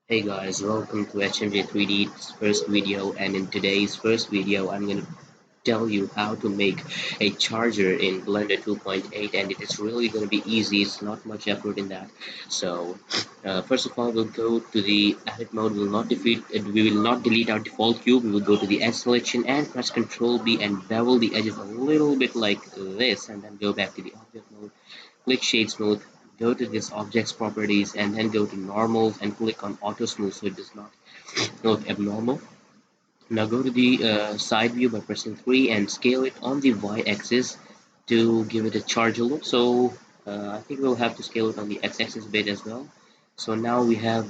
Hey guys, welcome to HMJ 3D's first video, and in today's first video I'm going to tell you how to make a charger in Blender 2.8, and it is really going to be easy. It's not much effort in that. So first of all, we'll go to the edit mode. We will not delete our default cube. We will go to the edge selection and press Ctrl B and bevel the edges a little bit like this, and then go back to the object mode, click shade smooth, go to this object's properties, and then go to normals and click on auto smooth so it does not look abnormal. Now go to the side view by pressing 3 and scale it on the y-axis to give it a charger look. So I think we'll have to scale it on the x-axis a bit as well. So now we have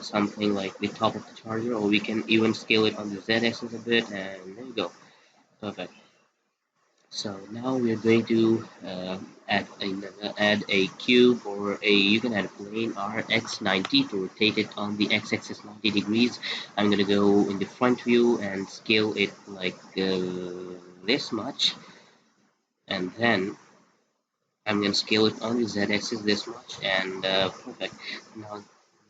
something like the top of the charger, or we can even scale it on the z-axis a bit, and there you go. Perfect. So now we are going to add a cube, or a you can add a plane RX90 to rotate it on the x-axis 90 degrees. I'm gonna go in the front view and scale it like this much, and then I'm gonna scale it on the z-axis this much, and perfect. Now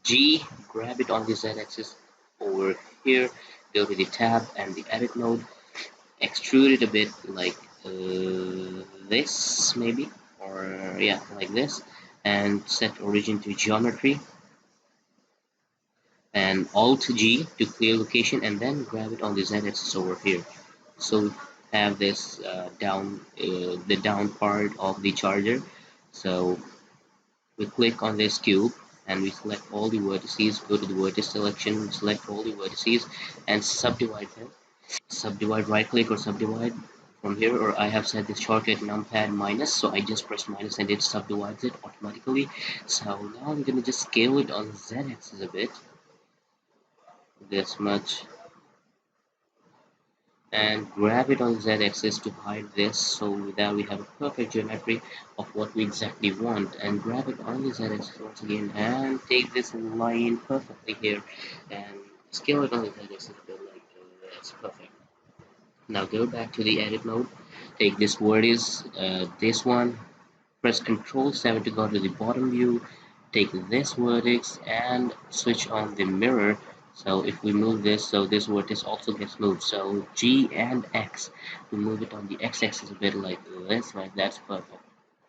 G, grab it on the z-axis over here, go to the tab and the edit mode, extrude it a bit like this maybe, or yeah, like this, and set origin to geometry, and alt G to clear location, and then grab it on the z-axis over here. So we have this the down part of the charger. So we click on this cube and we select all the vertices, go to the vertex selection, select all the vertices and subdivide them. Subdivide, right click or subdivide from here, or I have set this shortcut numpad minus, so I just press minus and it subdivides it automatically. So now I'm gonna just scale it on Z axis a bit, this much, and grab it on Z axis to hide this, so that we have a perfect geometry of what we exactly want, and grab it on the Z axis once again and take this line perfectly here and scale it on the Z axis a bit like this. Perfect. Now go back to the edit mode, take this vertex, this one, press Ctrl 7 to go to the bottom view, take this vertex and switch on the mirror. So if we move this, so this vertex also gets moved. So G and X to move it on the x-axis a bit like this, right? That's perfect.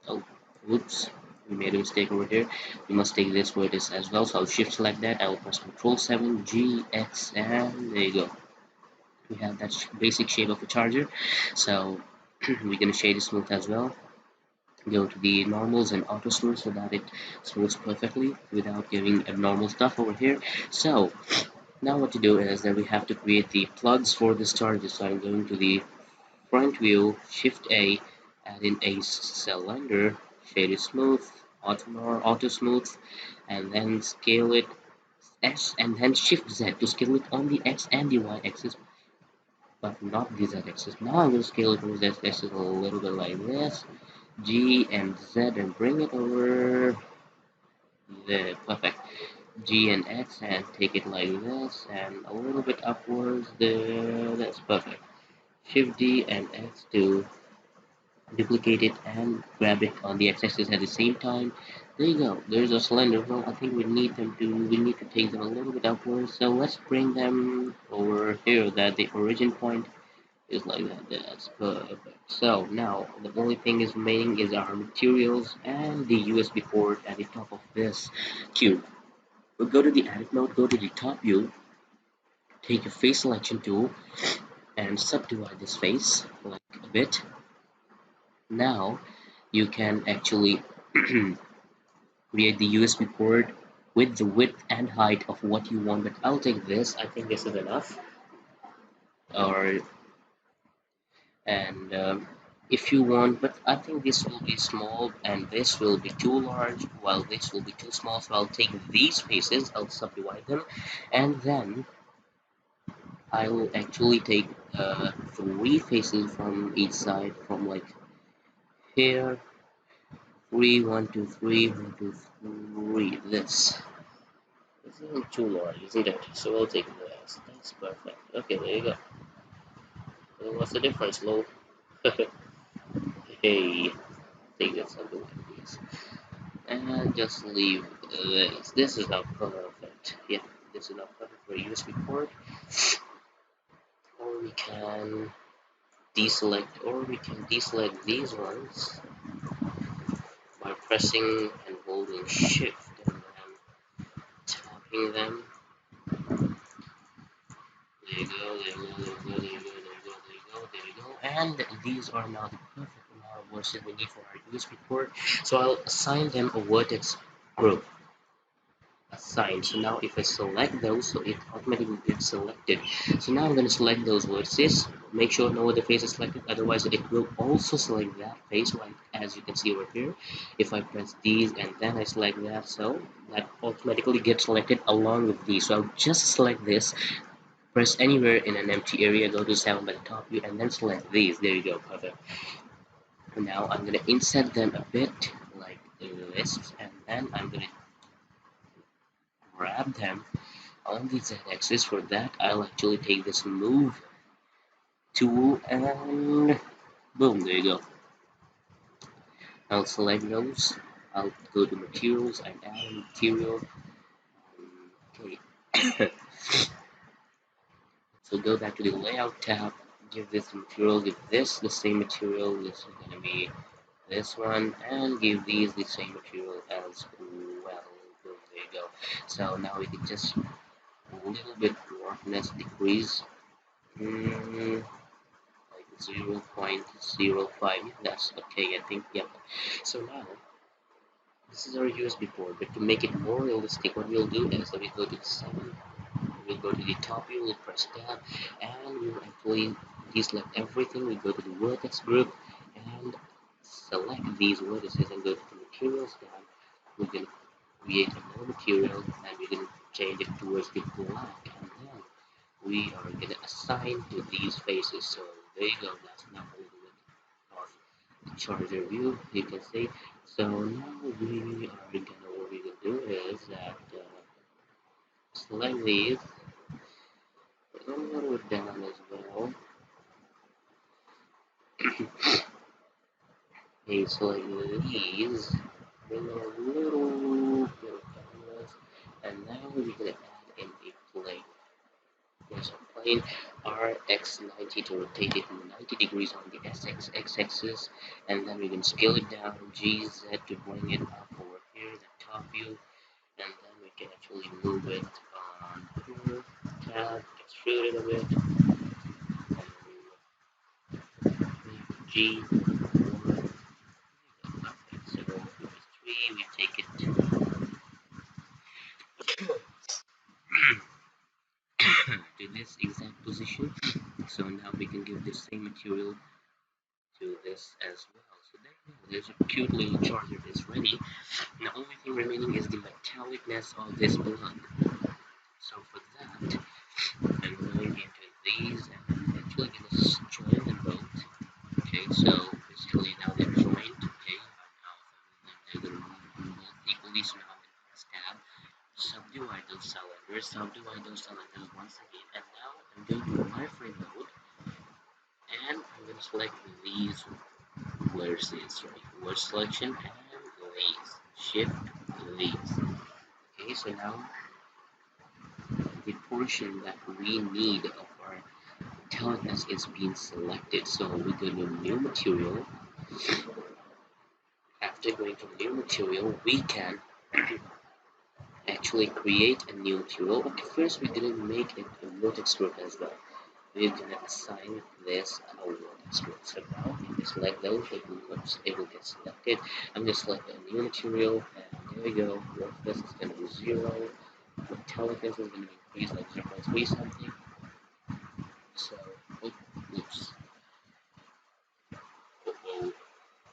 Oh, oops, we made a mistake over here. We must take this vertex as well. So I'll shift select that. I will press Ctrl 7, G, X, and there you go. We have that basic shape of a charger. So we're gonna shade it smooth as well. Go to the normals and auto smooth so that it smooths perfectly without giving abnormal stuff over here. So now what to do is that we have to create the plugs for this charger. So I'm going to the front view, shift A, add in a cylinder, shade it smooth, auto smooth, and then scale it S, and then shift Z to scale it on the X and the Y axis, but not the Z axis. Now I'm going to scale it on the Z axis a little bit like this, G and Z, and bring it over the perfect G and X, and take it like this and a little bit upwards there. That's perfect. Shift D and X to duplicate it and grab it on the x-axis at the same time. There you go. There's a cylinder. Well, I think we need to take them a little bit upwards. So let's bring them over here. That the origin point is like that. That's perfect. So now the only thing is remaining is our materials and the USB port at the top of this cube. We'll go to the edit mode, go to the top view, take a face selection tool and subdivide this face like a bit. Now you can actually create the USB port with the width and height of what you want, but I'll take this. I think this is enough. Or and if you want, but I think this will be small and this will be too large, while this will be too small. So I'll take these pieces, I'll subdivide them, and then I will actually take three faces from each side, from like here, three, one, two, three, one, two, three. This. This isn't too large, isn't it? So we'll take this. That's perfect. Okay, there you go. Well, what's the difference, Lol? Hey, take this something like this. And just leave this. This is now perfect. Yeah, this is enough coverage for a USB port, or we can deselect these ones by pressing and holding shift and then tapping them. There you go, there you go, there you go, there you go, there you go, there you go, there you go. And these are now the perfect amount of verses we need for our USB port. So I'll assign them a vertex group. Assign. So now if I select those, so it automatically gets selected. So now I'm going to select those vertices. Make sure no other face is selected, otherwise it will also select that face, like as you can see over here. If I press these and then I select that, so that automatically gets selected along with these. So I'll just select this, press anywhere in an empty area, go to 7 by the top view, and then select these. There you go, perfect. And now I'm going to inset them a bit like this, and then I'm going to grab them on the z-axis. For that, I'll actually take this move tool and boom, there you go. I'll select those. I'll go to materials and add a material. Okay. So go back to the layout tab, give this material, give this the same material. This is going to be this one, and give these the same material as well. Boom, there you go. So now we can just a little bit roughness decrease. Like 0.05. Yeah, that's okay, I think. Yep. So now this is our USB port, but to make it more realistic, what we'll do is that we go to the 7, we'll go to the top view, we'll press tab, and we'll actually deselect everything. We go to the vertex group and select these vertices and go to the materials tab. We're going to create a new material and we're going to change it towards the black, and then we are going to assign to these faces. So there you go, that's now a little bit of the charger view, you can see. So now we are gonna, what we're gonna do is that select these, a little bit down as well. Okay, select these, bring it a little bit downwards, and now we're gonna add in a plate. There's a plane RX90 to rotate it 90 degrees on the SX axis, and then we can scale it down GZ to bring it up over here, the top view, and then we can actually move it on here, tab, extrude it a bit, and G, 4, perfect. So with 3, we take it to this exact position. So now we can give the same material to this as well. So there you go. There's a cute little charger that's ready. And the only thing remaining is the metallicness of this blood. So for that, I'm going into these and I'm actually going to join them both. Okay, so basically now they're joined. Okay, now they're going to move equally. So now I'm going to press tab, subdivide those cylinders once again. And now I'm going to wireframe mode and I'm going to select these vertices, right? Word selection and these. Shift these. Okay, so now the portion that we need of our intelligence is being selected. So we go to new material. After going to new material, we can actually create a new material. Okay, first we're gonna make it a vertex group as well. We're gonna assign this a vertex group. So now if we select those, it will get selected. I'm gonna select a new material, and there we go. Roughness is gonna be 0. Intelligence is gonna be increased like 0.3 something. So, oops. Uh-oh.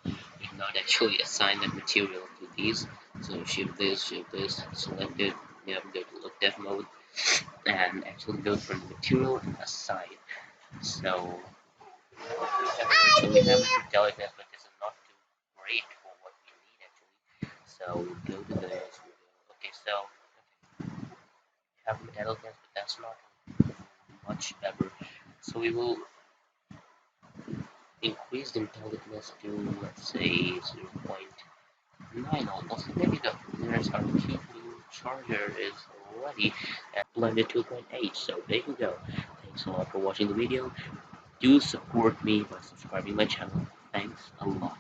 Did not actually assign that material to these. So shift this, select it, yeah, go to look dev mode, and actually go for the material and assign. So we have this intelligence, but this is not too great for what we need actually. So we go to this. Okay, so we have intelligence, but that's not much better. So we will increase the intelligence to, let's say, 0.9 almost. There we go. There's our cube blue charger is already at blended 2.8. So there you go. Thanks a lot for watching the video. Do support me by subscribing my channel. Thanks a lot.